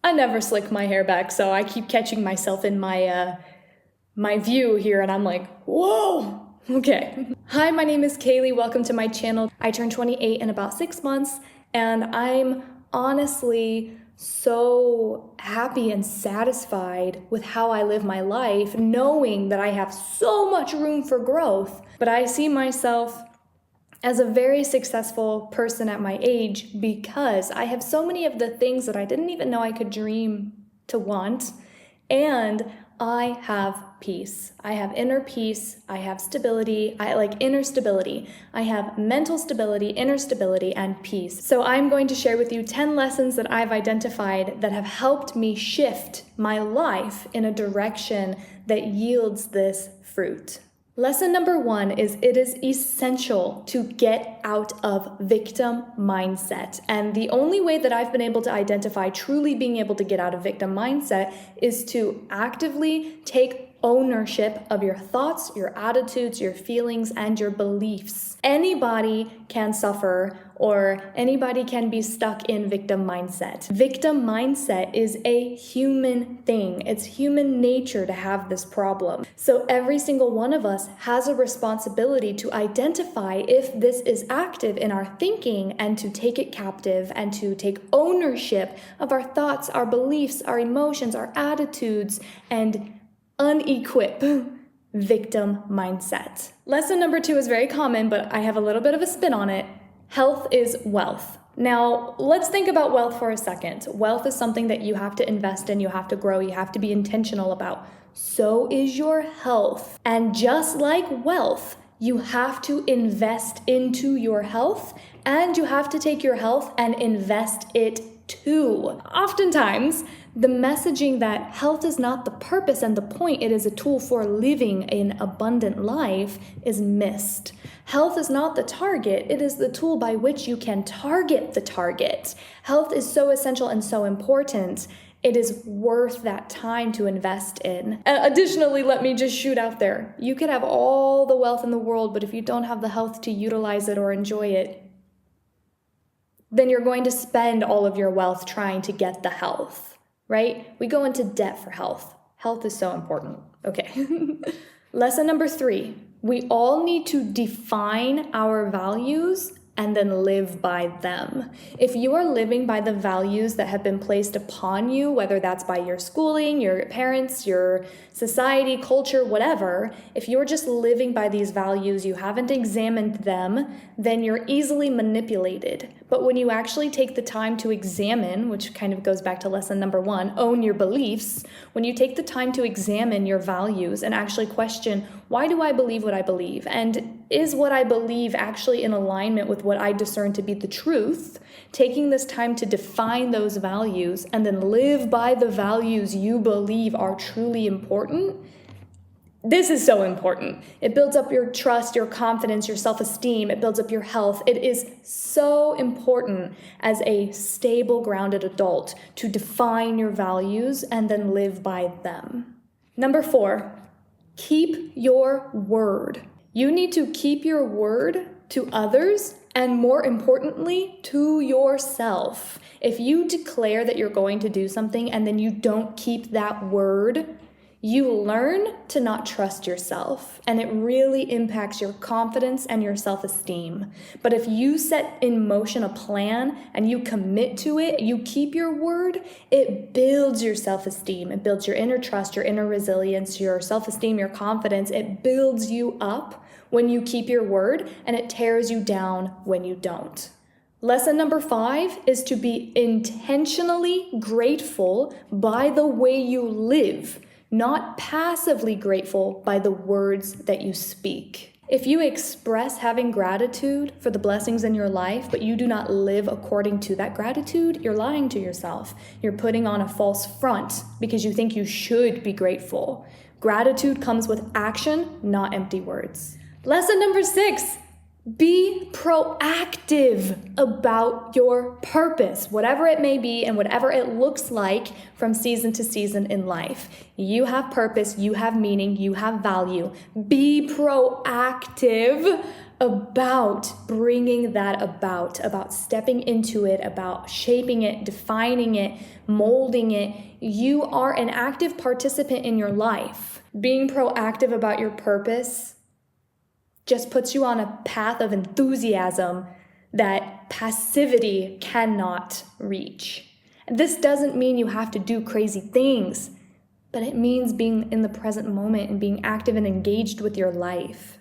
I never slick my hair back, so I keep catching myself in my view here, and I'm like, whoa, okay. Hi, my name is Kaylee. Welcome to my channel. I turned 28 in about 6 months, and I'm honestly so happy and satisfied with how I live my life, knowing that I have so much room for growth. But I see myself as a very successful person at my age because I have so many of the things that I didn't even know I could dream to want, and I have peace. I have inner peace. I have stability. I like inner stability. I have mental stability, inner stability, and peace. So I'm going to share with you 10 lessons that I've identified that have helped me shift my life in a direction that yields this fruit. Lesson number 1 is it is essential to get out of victim mindset. And the only way that I've been able to identify truly being able to get out of victim mindset is to actively take ownership of your thoughts, your attitudes, your feelings, and your beliefs. Anybody can suffer or anybody can be stuck in victim mindset. Victim mindset is a human thing. It's human nature to have this problem. So every single one of us has a responsibility to identify if this is active in our thinking and to take it captive and to take ownership of our thoughts, our beliefs, our emotions, our attitudes, and unequip victim mindset. Lesson number 2 is very common, but I have a little bit of a spin on it. Health is wealth. Now, let's think about wealth for a second. Wealth is something that you have to invest in, you have to grow, you have to be intentional about. So is your health. And just like wealth, you have to invest into your health, and you have to take your health and invest it too. Oftentimes, the messaging that health is not the purpose and the point, it is a tool for living an abundant life, is missed. Health is not the target, it is the tool by which you can target the target. Health is so essential and so important. It is worth that time to invest in. Additionally, let me just shoot out there. You could have all the wealth in the world, but if you don't have the health to utilize it or enjoy it, then you're going to spend all of your wealth trying to get the health, right? We go into debt for health. Health is so important. Okay. Lesson number 3, we all need to define our values and then live by them. If you are living by the values that have been placed upon you, whether that's by your schooling, your parents, your society, culture, whatever, if you're just living by these values, you haven't examined them, then you're easily manipulated. But when you actually take the time to examine, which kind of goes back to lesson number 1, own your beliefs, when you take the time to examine your values and actually question, why do I believe what I believe? And is what I believe actually in alignment with what I discern to be the truth? Taking this time to define those values and then live by the values you believe are truly important. This is so important. It builds up your trust, your confidence, your self-esteem. It builds up your health. It is so important as a stable, grounded adult to define your values and then live by them. Number 4, keep your word. You need to keep your word to others and, more importantly, to yourself. If you declare that you're going to do something and then you don't keep that word, you learn to not trust yourself, and it really impacts your confidence and your self-esteem. But if you set in motion a plan and you commit to it, you keep your word, it builds your self-esteem. It builds your inner trust, your inner resilience, your self-esteem, your confidence. It builds you up when you keep your word, and it tears you down when you don't. Lesson number 5 is to be intentionally grateful by the way you live, not passively grateful by the words that you speak. If you express having gratitude for the blessings in your life, but you do not live according to that gratitude, you're lying to yourself. You're putting on a false front because you think you should be grateful. Gratitude comes with action, not empty words. Lesson number 6, Be proactive about your purpose, whatever it may be and whatever it looks like from season to season in life. You have purpose, you have meaning, you have value. Be proactive about bringing that about stepping into it, about shaping it, defining it, molding it. You are an active participant in your life. Being proactive about your purpose just puts you on a path of enthusiasm that passivity cannot reach. This doesn't mean you have to do crazy things, but it means being in the present moment and being active and engaged with your life.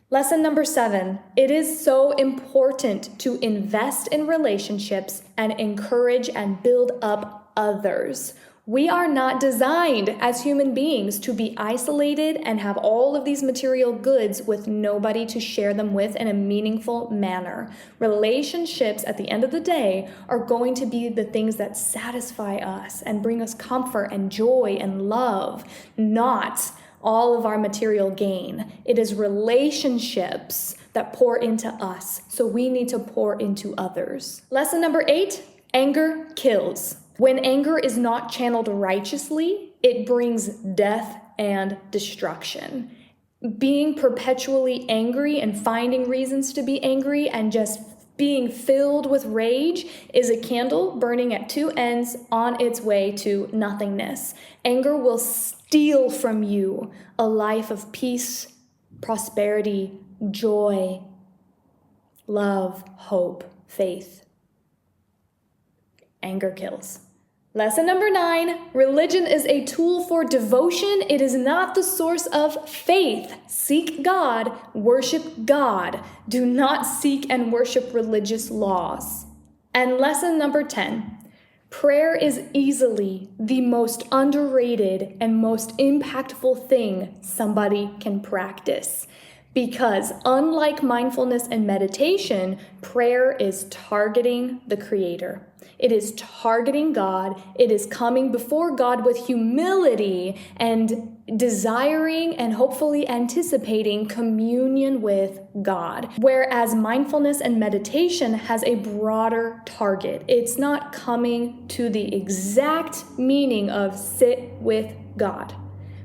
Lesson number 7, it is so important to invest in relationships and encourage and build up others. We are not designed as human beings to be isolated and have all of these material goods with nobody to share them with in a meaningful manner. Relationships, at the end of the day, are going to be the things that satisfy us and bring us comfort and joy and love, not all of our material gain. It is relationships that pour into us, so we need to pour into others. Lesson number 8, anger kills. When anger is not channeled righteously, it brings death and destruction. Being perpetually angry and finding reasons to be angry and just being filled with rage is a candle burning at two ends on its way to nothingness. Anger will steal from you a life of peace, prosperity, joy, love, hope, faith. Anger kills. Lesson number 9, religion is a tool for devotion. It is not the source of faith. Seek God, worship God. Do not seek and worship religious laws. And lesson number 10, prayer is easily the most underrated and most impactful thing somebody can practice. Because unlike mindfulness and meditation, prayer is targeting the Creator. It is targeting God. It is coming before God with humility and desiring and hopefully anticipating communion with God. Whereas mindfulness and meditation has a broader target. It's not coming to the exact meaning of sit with God.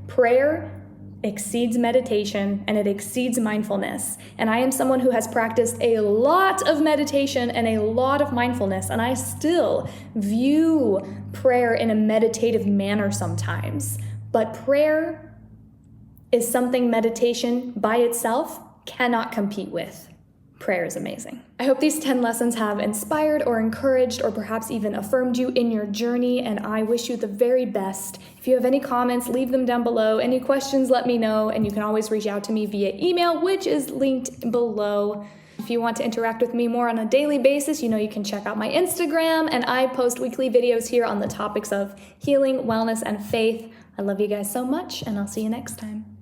Prayer exceeds meditation and it exceeds mindfulness. And I am someone who has practiced a lot of meditation and a lot of mindfulness, and I still view prayer in a meditative manner sometimes. But prayer is something meditation by itself cannot compete with. Prayer is amazing. I hope these 10 lessons have inspired or encouraged or perhaps even affirmed you in your journey, and I wish you the very best. If you have any comments, leave them down below. Any questions, let me know, and you can always reach out to me via email, which is linked below. If you want to interact with me more on a daily basis, you can check out my Instagram, and I post weekly videos here on the topics of healing, wellness, and faith. I love you guys so much, and I'll see you next time.